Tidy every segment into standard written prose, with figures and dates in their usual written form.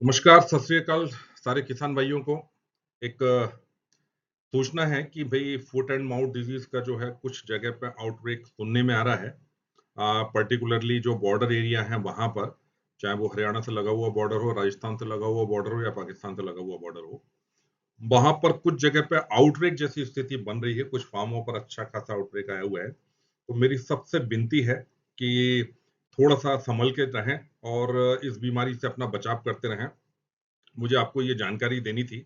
नमस्कार, सत श्री अकाल सारे किसान भाइयों को। एक सूचना है कि भई फुट एंड माउथ डिजीज़ का जो है कुछ जगह पे आउटब्रेक सुनने में आ रहा है। पर्टिकुलरली जो बॉर्डर एरिया है वहाँ पर, चाहे वो हरियाणा से लगा हुआ बॉर्डर हो, राजस्थान से लगा हुआ बॉर्डर हो या पाकिस्तान से लगा हुआ बॉर्डर हो। वहाँ पर कुछ जगह पे आउटब्रेक जैसी स्थिति बन रही है, कुछ फार्मों पर अच्छा खासा आउटब्रेक आया हुआ है। तो मेरी सबसे विनती है कि थोड़ा-सा सँभल के रहें और इस बीमारी से अपना बचाव करते रहें। मुझे आपको ये जानकारी देनी थी।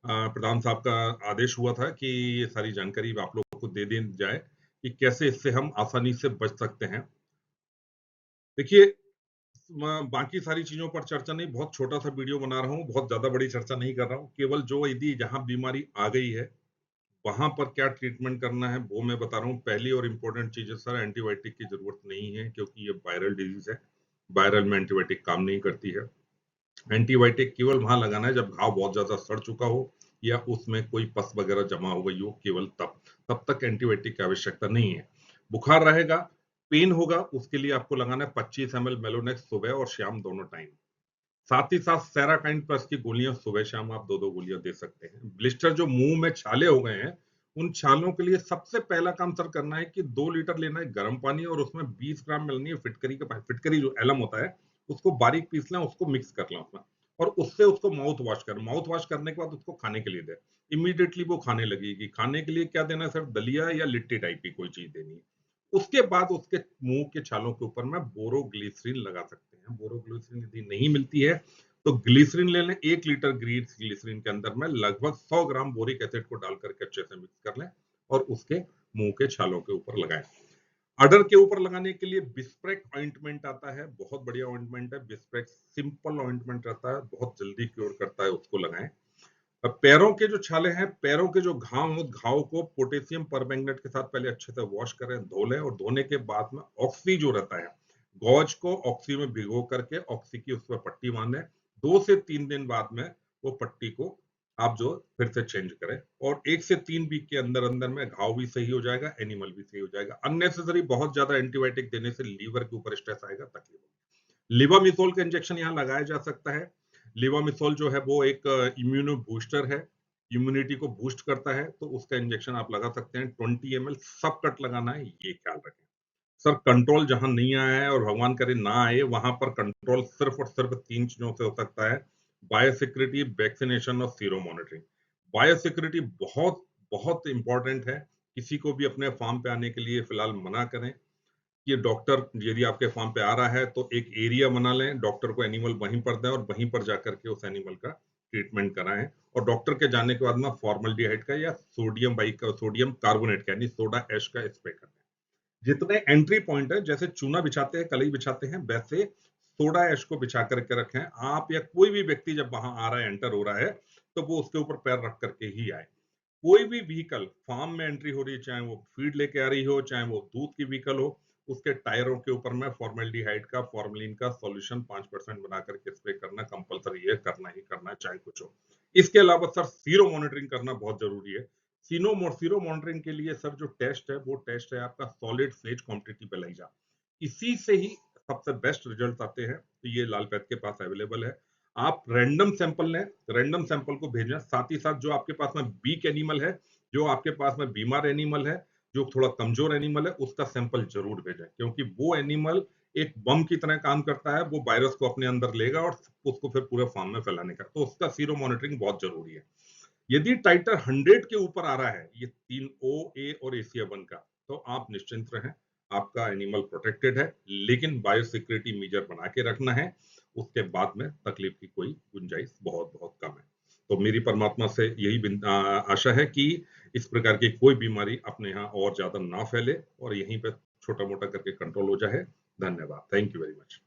प्रधान साहब का आदेश हुआ था कि ये सारी जानकारी आप लोगों को दे दी जाए कि कैसे इससे हम आसानी से बच सकते हैं। देखिए, बाकी सारी चीज़ों पर चर्चा नहीं, बहुत छोटा-सा वीडियो बना रहा हूँ, बहुत ज़्यादा बड़ी चर्चा नहीं कर रहा हूँ। केवल जो यदि जहाँ बीमारी आ गई है, वहाँ पर क्या ट्रीटमेंट करना है, वो मैं बता रहा हूँ। पहली और इम्पोर्टेंट चीज़ है सर, एंटीबायोटिक की ज़रूरत नहीं है क्योंकि ये वायरल डिज़ीज़ है। वायरल में एंटीबायोटिक काम नहीं करती है। एंटीबायोटिक केवल वहाँ लगाना है जब घाव बहुत ज़्यादा सड़ चुका हो या उसमें कोई पस वगैरह जमा हो गई हो, केवल तब। तब तक एंटीबायोटिक की आवश्यकता नहीं है। बुखार रहेगा, पेन होगा, उसके लिए आपको लगाना है 25 एमएल मेलोनेक्स सुबह और शाम दोनों टाइम। साथ ही साथ सेराकाइन प्लस की गोलियाँ सुबह-शाम आप 2-2 गोलियाँ दे सकते हैं। ब्लिस्टर जो मुँह में छाले हो गए हैं, उन छालों के लिए सबसे पहला काम सर करना है कि 2 लीटर लेना है गर्म पानी और उसमें 20 ग्राम मिलानी है फिटकरी का फिटकरी जो एलम होता है, उसको बारीक पीस लें, उसको मिक्स कर लें उसमें और उससे उसको माउथ वॉश करें। माउथ वॉश करने के बाद उसको खाने के लिए दें। इमीडिएटली वो खाने लगेगी। खाने के लिए क्या देना है सर? दलिया या लिट्टी टाइप की कोई चीज़ देनी है। उसके बाद उसके मुँह के छालों के ऊपर में बोरोग्लिसरीन लगा सकते हैं। बोरोग्लिसरीन यदि नहीं मिलती है, तो ग्लिसरीन ले लें। 1 लीटर ग्लिसरीन के अंदर में लगभग 100 ग्राम बोरिक एसिड को डाल करके अच्छे से मिक्स कर लें और उसके मुँह के छालों के ऊपर लगाएँ। अडर के ऊपर लगाने के लिए बिस्प्रेक ऑइंटमेंट आता है, बहुत बढ़िया ऑइंटमेंट है। बिस्प्रेक सिंपल ऑइंटमेंट रहता है, बहुत जल्दी क्योर करता है, उसको लगाएँ। अब पैरों के जो छाले हैं, पैरों के जो घाव हों, घाव को पोटेशियम परमैंगनेट के साथ पहले अच्छे से वॉश करें, धो लें और धोने के बाद में ऑक्सी जो रहता है, गौज को ऑक्सी में भिगो करके ऑक्सी की उस पर पट्टी बाँधें। 2 से 3 दिन बाद में वो पट्टी को आप जो फिर से चेंज करें और 1 से 3 वीक के अंदर-अंदर में घाव भी सही हो जाएगा, एनिमल भी सही हो जाएगा। अननेसेसरी बहुत ज़्यादा एंटीबायोटिक देने से लीवर के ऊपर स्ट्रेस आएगा, तकलीफ होगी। लिवामिसोल का इंजेक्शन यहाँ लगाया जा सकता है। लिवामिसोल जो है वो एक इम्यूनो बूस्टर है, इम्यूनिटी को बूस्ट करता है, तो उसका इंजेक्शन आप लगा सकते हैं। 20 एमएल सब कट लगाना है, ये ख्याल रखें। सर कंट्रोल जहाँ नहीं आया है और भगवान करे ना आए, वहाँ पर कंट्रोल सिर्फ़ और सिर्फ़ 3 चीज़ों से हो सकता है, बायोसिक्योरिटी, वैक्सीनेशन और सीरो मॉनिटरिंग। बायोसिक्योरिटी बहुत, बहुत इम्पोर्टेंट है। किसी को भी अपने फार्म पे आने के लिए फिलहाल मना करें। ये डॉक्टर यदि आपके फार्म पे आ रहा है तो एक एरिया बना लें, डॉक्टर को एनिमल वहीं पर दें और वहीं पर जाकर के उस एनिमल का ट्रीटमेंट कराएँ और डॉक्टर के जाने के बाद में फॉर्मल्डिहाइड का या सोडियम कार्बोनेट का यानी सोडा ऐश का स्प्रे कर दें। जितने एंट्री पॉइंट है जैसे चूना बिछाते हैं, कलई बिछाते हैं, वैसे सोडा ऐश को बिछा करके रखें। आप या कोई भी व्यक्ति जब वहाँ आ रहा है, एंटर हो रहा है, तो वो उसके ऊपर पैर रख करके ही आए। कोई भी व्हीकल फार्म में एंट्री हो रही है, चाहे वो फीड लेके आ रही हो, चाहे वो दूध की व्हीकल हो, उसके टायरों के ऊपर में फॉर्मल्डिहाइड का, फॉर्मलिन का सॉल्यूशन 5% बना करके स्प्रे करना कंपल्सरी है, करना ही करना है, चाहे कुछ हो। इसके अलावा सर सीरो मॉनिटरिंग करना बहुत ज़रूरी है। सीरो मॉनिटरिंग के लिए सर जो टेस्ट है, वो टेस्ट है आपका सॉलिड फेज कॉम्पिटिटिव एलाइज़ा। इसी से ही सबसे बेस्ट रिजल्ट्स आते हैं, तो ये लाल पैथ के पास अवेलेबल है। आप रैंडम सैंपल लें, रैंडम सैंपल को भेजें, साथ ही साथ जो आपके पास में वीक एनिमल है, जो आपके पास में बीमार एनिमल है, जो थोड़ा कमज़ोर एनिमल है, उसका सैंपल ज़रूर भेजें क्योंकि वो एनिमल एक बम की तरह काम करता है, वो वायरस को अपने अंदर लेगा और उसको फिर पूरे फार्म में फैलाने का, तो उसका सीरो मॉनिटरिंग बहुत ज़रूरी है। यदि टाइटर 100 के ऊपर आ रहा है, ये 3 ओ, ए और एशिया1 का, तो आप निश्चिंत रहें, आपका एनिमल प्रोटेक्टेड है, लेकिन बायोसिक्योरिटी मेजर बना के रखना है, उसके बाद में तकलीफ की कोई गुंजाइश बहुत-बहुत कम है। तो मेरी परमात्मा से यही आशा है कि इस प्रकार की कोई बीमारी अपने यहाँ और ज़्यादा ना फैले और यहीं पे छोटा-मोटा करके कंट्रोल हो जाए। धन्यवाद। Thank you very much.